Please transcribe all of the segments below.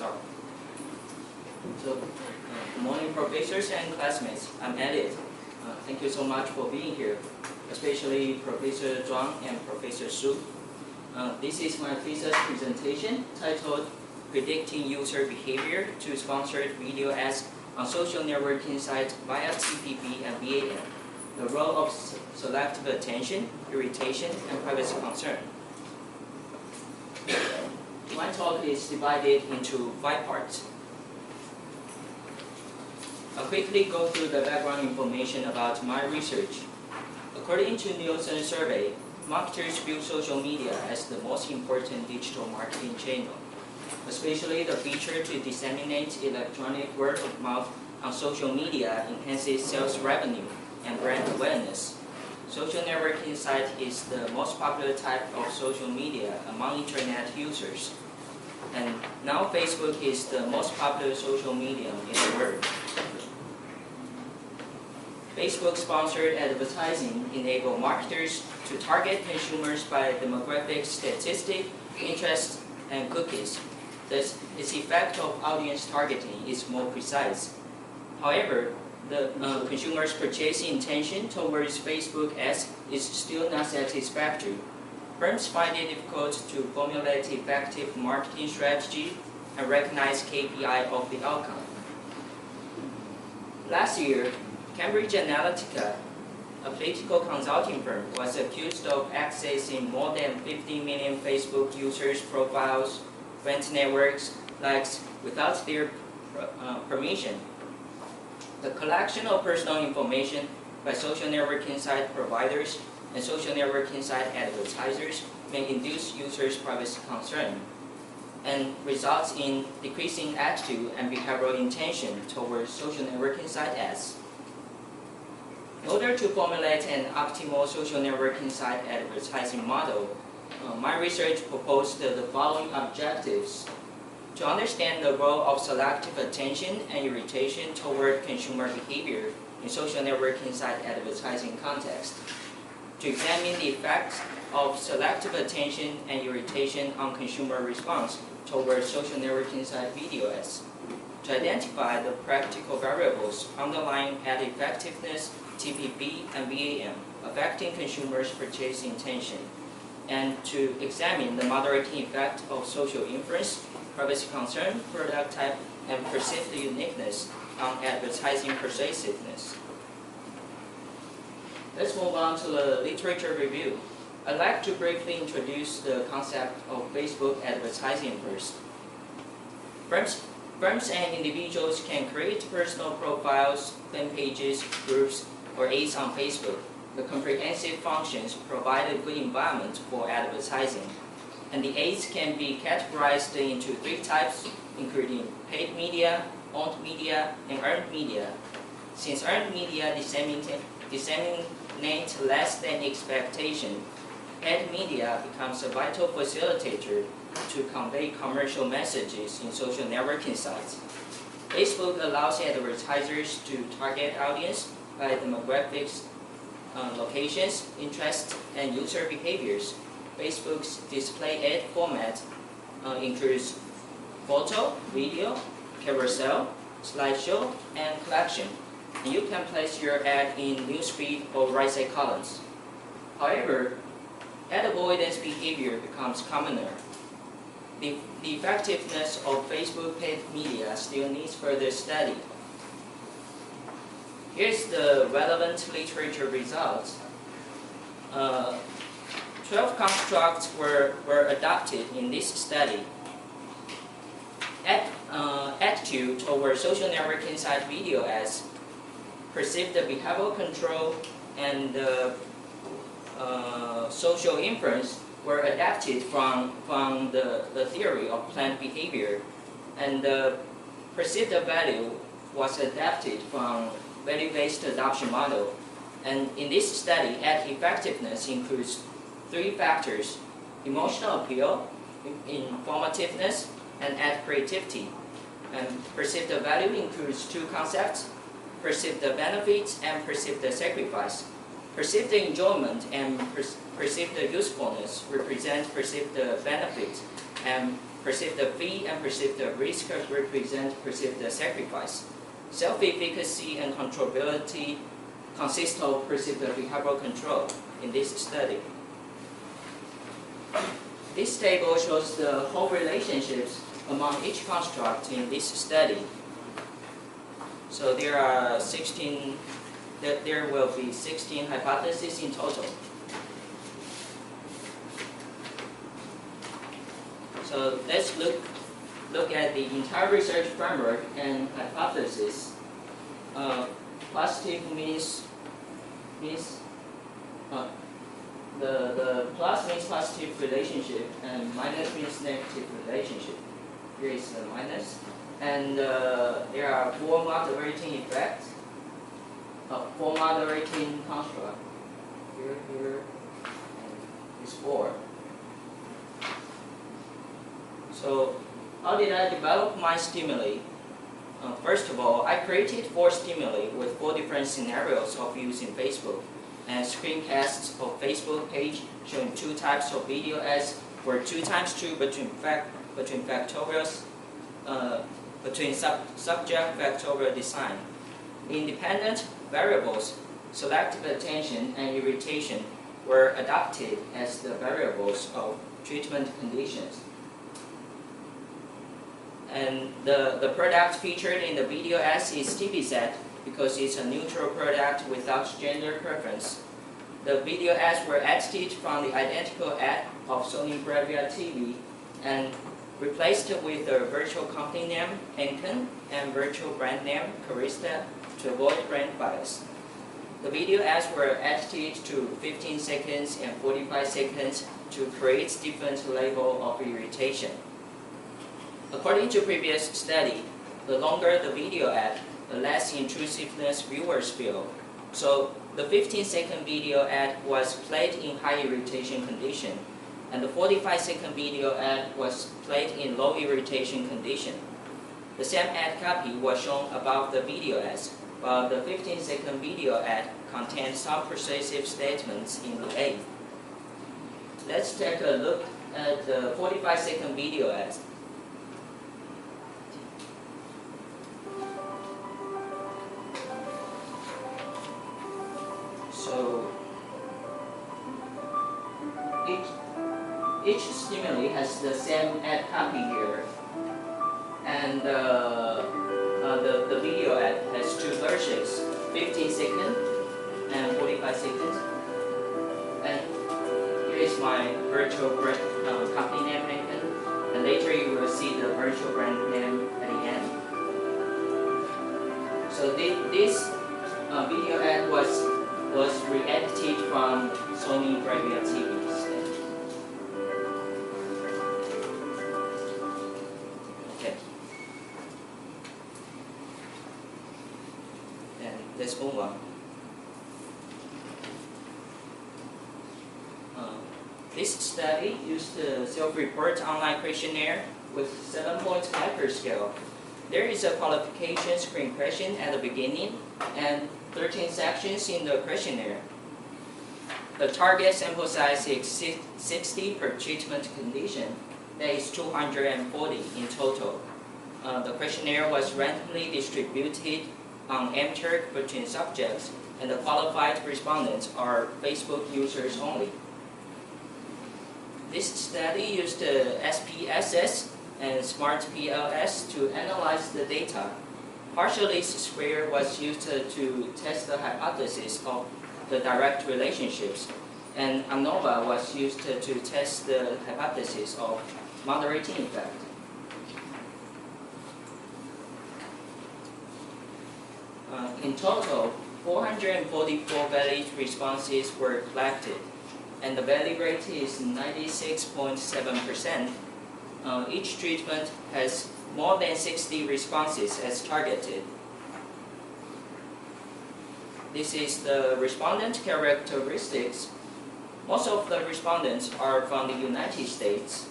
start. Good morning, professors and classmates. I'm Elliot. Thank you so much for being here, especially Professor Zhuang and Professor Su. This is my thesis presentation titled Predicting User Behavior to Sponsored Video Ads on Social Networking Sites via TPP and BAM. The role of selective attention, irritation, and privacy concern. My talk is divided into 5 parts. I'll quickly go through the background information about my research. According to Nielsen survey, marketers view social media as the most important digital marketing channel, especially the feature to disseminate electronic word of mouth on social media enhances sales revenue and brand awareness. Social networking site is the most popular type of social media among internet users. And now Facebook is the most popular social medium in the world. Facebook-sponsored advertising enable marketers to target consumers by demographic statistics, interests, and cookies. Thus, its effect of audience targeting is more precise. However, the consumer's purchase intention towards Facebook ads is still not satisfactory. Firms find it difficult to formulate effective marketing strategy and recognize KPI of the outcome. Last year, Cambridge Analytica, a political consulting firm, was accused of accessing more than 50 million Facebook users' profiles, friends networks, likes without their permission. The collection of personal information by social networking site providers and social networking site advertisers may induce users' privacy concern and results in decreasing attitude and behavioral intention towards social networking site ads. In order to formulate an optimal social networking site advertising model, my research proposed the following objectives: to understand the role of selective attention and irritation toward consumer behavior in social networking site advertising context, to examine the effects of selective attention and irritation on consumer response toward social networking site video ads, to identify the practical variables underlying ad effectiveness, TPP, and BAM affecting consumers' purchase intention, and to examine the moderating effect of social influence, privacy concern, product type, and perceived uniqueness on advertising persuasiveness. Let's move on to the literature review. I'd like to briefly introduce the concept of Facebook advertising first. Firms and individuals can create personal profiles, fan pages, groups, or ads on Facebook. The comprehensive functions provide a good environment for advertising. And the ads can be categorized into 3 types, including paid media, owned media, and earned media. Since earned media disseminate less than expectation, paid media becomes a vital facilitator to convey commercial messages in social networking sites. Facebook allows advertisers to target audience by demographics, locations, interests, and user behaviors. Facebook's display ad format includes photo, video, carousel, slideshow, and collection. And you can place your ad in newsfeed or right-side columns. However, ad avoidance behavior becomes commoner. The effectiveness of Facebook paid media still needs further study. Here's the relevant literature results. 12 constructs were adopted in this study. Attitude toward social networking site video ads, perceived behavioral control, and social influence were adapted from the theory of planned behavior, and the perceived value was adapted from value-based adoption model. And in this study, ad effectiveness includes 3 factors: emotional appeal, informativeness, and ad creativity. And perceived value includes 2 concepts: perceived benefits and perceived sacrifice. Perceived enjoyment and perceived usefulness represent perceived benefits, and perceived fee and perceived risk represent perceived sacrifice. Self-efficacy and controllability consist of perceived behavioral control in this study. This table shows the whole relationships among each construct in this study. So there are 16, there will be 16 hypotheses in total. So let's look at the entire research framework and hypothesis. Positive means the plus means positive relationship and minus means negative relationship. Here is the minus, and there are 4 moderating effects, 4 moderating construct. Here, and is 4. So how did I develop my stimuli? First of all, I created 4 stimuli with 4 different scenarios of using Facebook, and screencasts of Facebook page showing 2 types of video ads for 2 times 2 between factorials, between subject factorial design. Independent variables, selective attention and irritation, were adopted as the variables of treatment conditions. And the product featured in the video ads is TV set because it's a neutral product without gender preference. The video ads were edited from the identical ad of Sony Bravia TV and replaced it with the virtual company name Encon and virtual brand name Carista to avoid brand bias. The video ads were edited to 15 seconds and 45 seconds to create different level of irritation. According to previous study, the longer the video ad, the less intrusiveness viewers feel. So the 15-second video ad was played in high irritation condition, and the 45-second video ad was played in low irritation condition. The same ad copy was shown above the video ads, while the 15-second video ad contained some persuasive statements in the A. Let's take a look at the 45-second video ads. So each stimuli has the same ad copy here, and the video ad has 2 versions, 15 seconds and 45 seconds. And here is my virtual company name icon, and later you will see the virtual brand name at the end. So this video ad was re-edited from Sony Bravia TV. Okay. And let's move on. This study used the self-report online questionnaire with 7-point hyperscale. There is a qualification screen question at the beginning and 13 sections in the questionnaire. The target sample size is 60 per treatment condition. That is 240 in total. The questionnaire was randomly distributed on MTurk between subjects, and the qualified respondents are Facebook users only. This study used SPSS and SmartPLS to analyze the data. Partial least square was used to test the hypothesis of the direct relationships, and ANOVA was used to test the hypothesis of moderating effect. In total, 444 valid responses were collected, and the valid rate is 96.7%. Each treatment has more than 60 responses as targeted. This is the respondent characteristics. Most of the respondents are from the United States,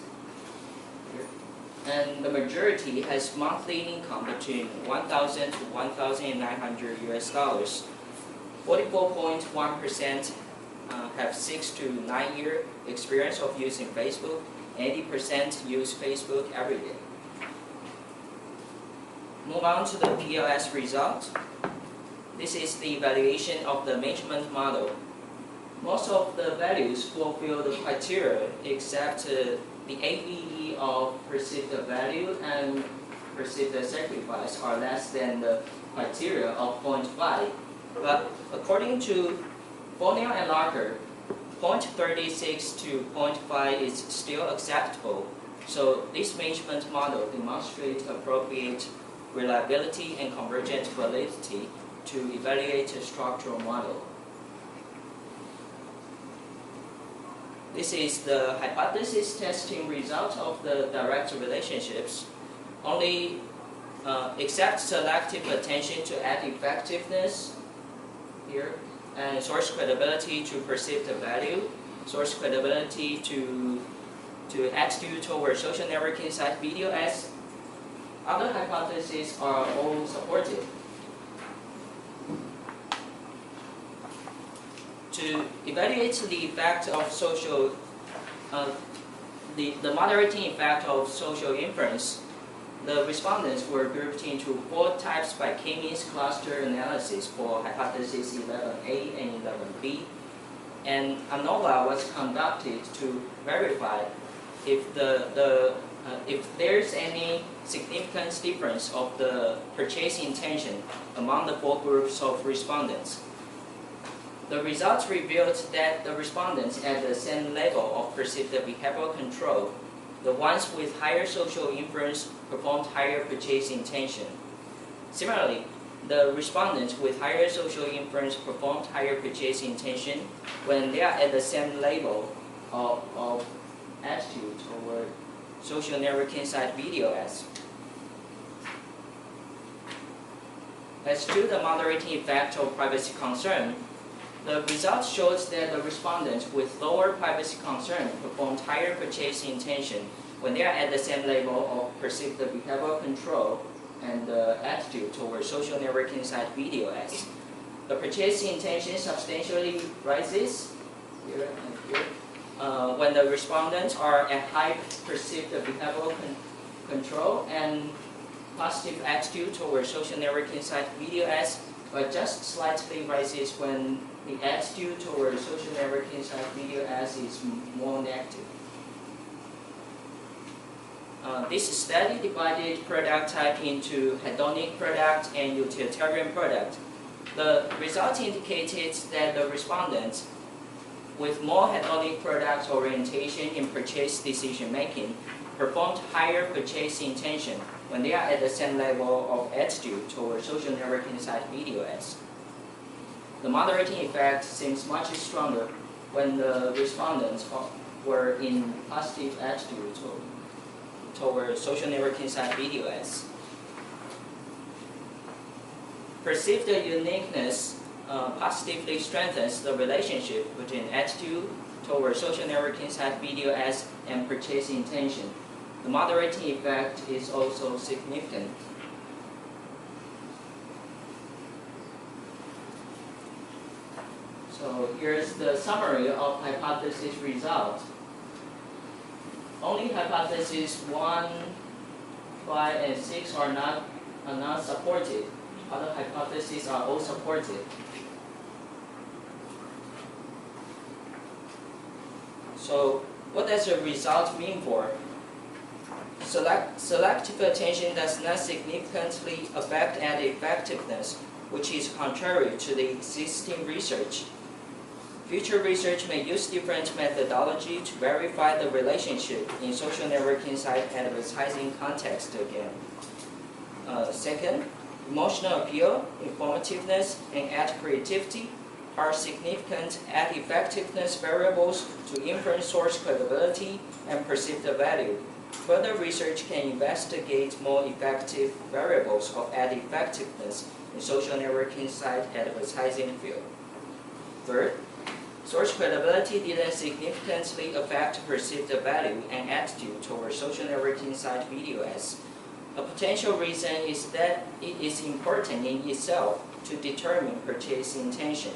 and the majority has monthly income between $1,000 to $1,900 US. 44.1% have 6 to 9 year experience of using Facebook, 80% use Facebook every day. Move on to the PLS result. This is the evaluation of the measurement model. Most of the values fulfill the criteria except the AVE of perceived value and perceived sacrifice are less than the criteria of 0.5. But according to Bonnier and Larker, 0.36 to 0.5 is still acceptable. So this measurement model demonstrates appropriate reliability and convergent validity to evaluate a structural model. This is the hypothesis testing result of the direct relationships. Only except selective attention to ad effectiveness here, and source credibility to perceived value, source credibility to attitude toward social networking site video ads. Other hypotheses are all supported. To evaluate the effect of social, the moderating effect of social inference, the respondents were grouped into 4 types by K-means cluster analysis for hypothesis 11A and 11B, and ANOVA was conducted to verify if if there's any significant difference of the purchase intention among the 4 groups of respondents. The results revealed that the respondents at the same level of perceived behavioral control, the ones with higher social inference performed higher purchase intention. Similarly, the respondents with higher social inference performed higher purchase intention when they are at the same level of attitude toward social networking site video ads. As to the moderating effect of privacy concern, the results shows that the respondents with lower privacy concern performed higher purchase intention when they are at the same level of perceived behavioral control and attitude toward social networking site video ads. The purchase intention substantially rises here and here when the respondents are at high perceived behavioral control and positive attitude toward social networking site video ads, but just slightly rises when the attitude toward social networking site video ads is more negative. This study divided product type into hedonic product and utilitarian product. The result indicated that the respondents with more hedonic product orientation in purchase decision making performed higher purchase intention when they are at the same level of attitude toward social networking site video ads. The moderating effect seems much stronger when the respondents were in positive attitude toward social networking site video ads. Perceived uniqueness positively strengthens the relationship between attitude toward social networking site video ads and purchase intention. The moderating effect is also significant. So here's the summary of hypothesis result. Only hypotheses 1, 5, and 6 are not supported. Other hypotheses are all supported. So what does the result mean for? Selective attention does not significantly affect ad effectiveness, which is contrary to the existing research. Future research may use different methodology to verify the relationship in social networking site advertising context again. Second, emotional appeal, informativeness, and ad creativity are significant ad effectiveness variables to inference source credibility and perceived value. Further research can investigate more effective variables of ad effectiveness in social networking site advertising field. Third, source credibility didn't significantly affect perceived value and attitude toward social networking site video ads. A potential reason is that it is important in itself to determine purchase intention.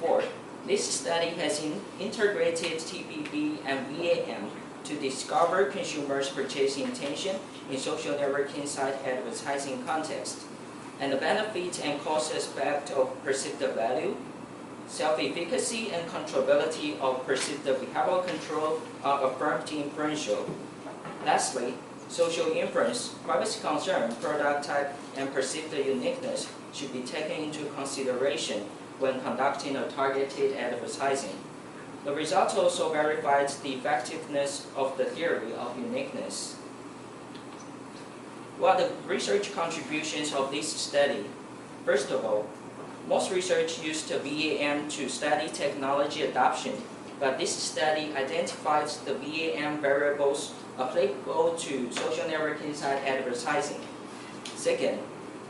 Fourth, This study has integrated TPB and VAM to discover consumers' purchasing intention in social networking site advertising context, and the benefits and cost aspect of perceived value, self-efficacy and controllability of perceived behavioral control are affirmed inferential. Lastly, social inference, privacy concern, product type, and perceived uniqueness should be taken into consideration when conducting a targeted advertising. The result also verified the effectiveness of the theory of uniqueness. What are the research contributions of this study? First of all, most research used VAM to study technology adoption, but this study identifies the VAM variables applicable to social networking site advertising. Second,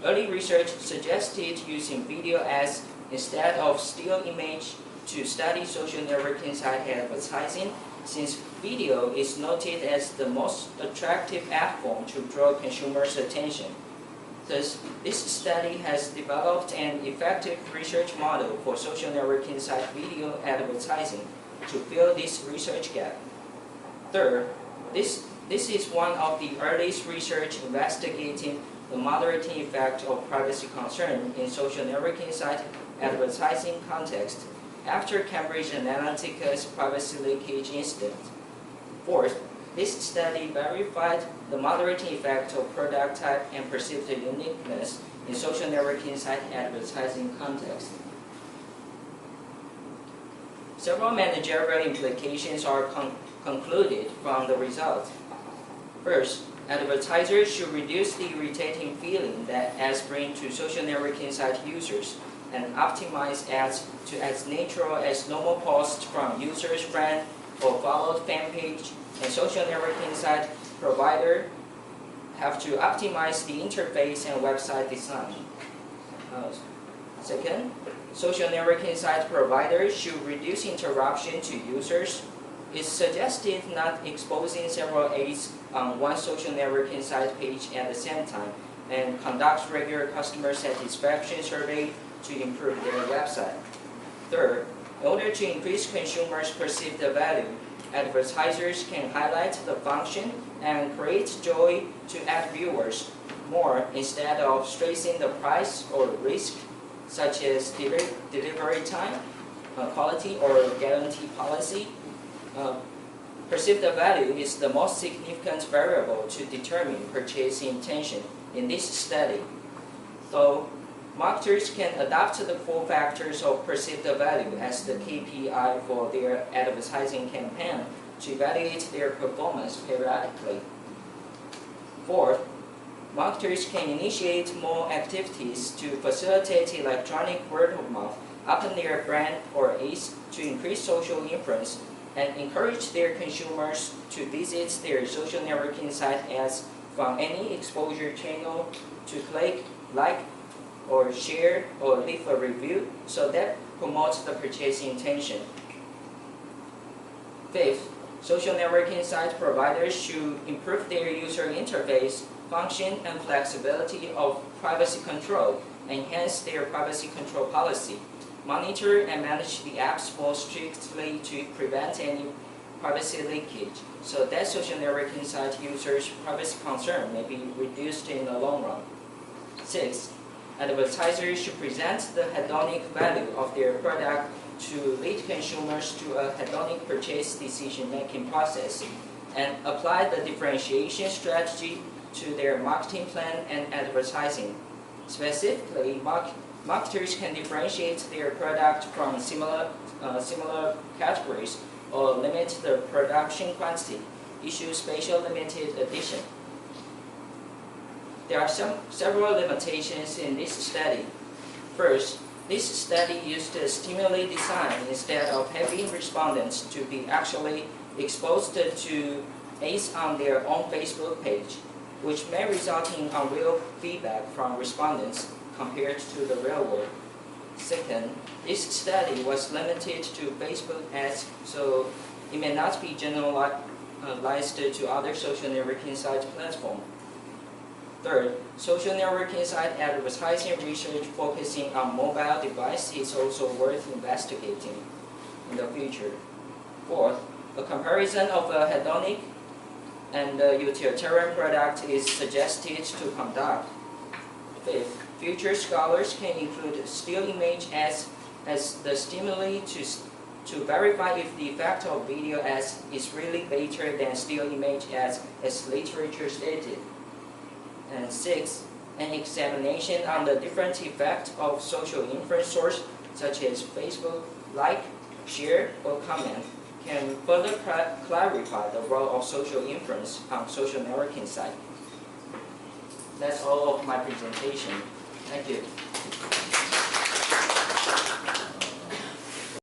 early research suggested using video ads instead of still image to study social networking site advertising, since video is noted as the most attractive ad form to draw consumers' attention. Thus, this study has developed an effective research model for social networking site video advertising to fill this research gap. Third, this is one of the earliest research investigating the moderating effect of privacy concern in social networking site advertising context after Cambridge Analytica's privacy leakage incident. Fourth, this study verified the moderating effect of product type and perceived uniqueness in social networking site advertising context. Several managerial implications are concluded from the result. First, advertisers should reduce the irritating feeling that ads bring to social networking site users and optimize ads to as natural as normal posts from users' friend or followed fan page, and social networking site provider have to optimize the interface and website design. Second, social networking site providers should reduce interruption to users. It's suggested not exposing several ads on one social networking site page at the same time, and conduct regular customer satisfaction survey to improve their website. Third, in order to increase consumers' perceived value, advertisers can highlight the function and create joy to ad viewers more instead of stressing the price or risk, such as delivery time, quality, or guarantee policy. Perceived value is the most significant variable to determine purchase intention in this study. So, marketers can adopt the 4 factors of perceived value as the KPI for their advertising campaign to evaluate their performance periodically. Fourth, marketers can initiate more activities to facilitate electronic word of mouth upon their brand or ads to increase social influence and encourage their consumers to visit their social networking site ads from any exposure channel to click, like, or share or leave a review, so that promotes the purchase intention. Fifth, social networking site providers should improve their user interface, function, and flexibility of privacy control, enhance their privacy control policy, monitor and manage the apps more strictly to prevent any privacy leakage, so that social networking site users' privacy concern may be reduced in the long run. Sixth, advertisers should present the hedonic value of their product to lead consumers to a hedonic purchase decision-making process and apply the differentiation strategy to their marketing plan and advertising. Specifically, marketers can differentiate their product from similar categories or limit the production quantity, issue special limited edition. There are several limitations in this study. First, this study used a stimuli design instead of having respondents to be actually exposed to ads on their own Facebook page, which may result in unreal feedback from respondents compared to the real world. Second, this study was limited to Facebook ads, so it may not be generalized to other social networking site platforms. Third, social networking site advertising research focusing on mobile devices is also worth investigating. in the future. Fourth, a comparison of a hedonic and a utilitarian product is suggested to conduct. Fifth, future scholars can include still image as the stimuli to verify if the effect of video ads is really better than still image ads as literature stated. And sixth, an examination on the different effects of social influence source such as Facebook, like, share, or comment can further clarify the role of social influence on social networking site. That's all of my presentation. Thank you.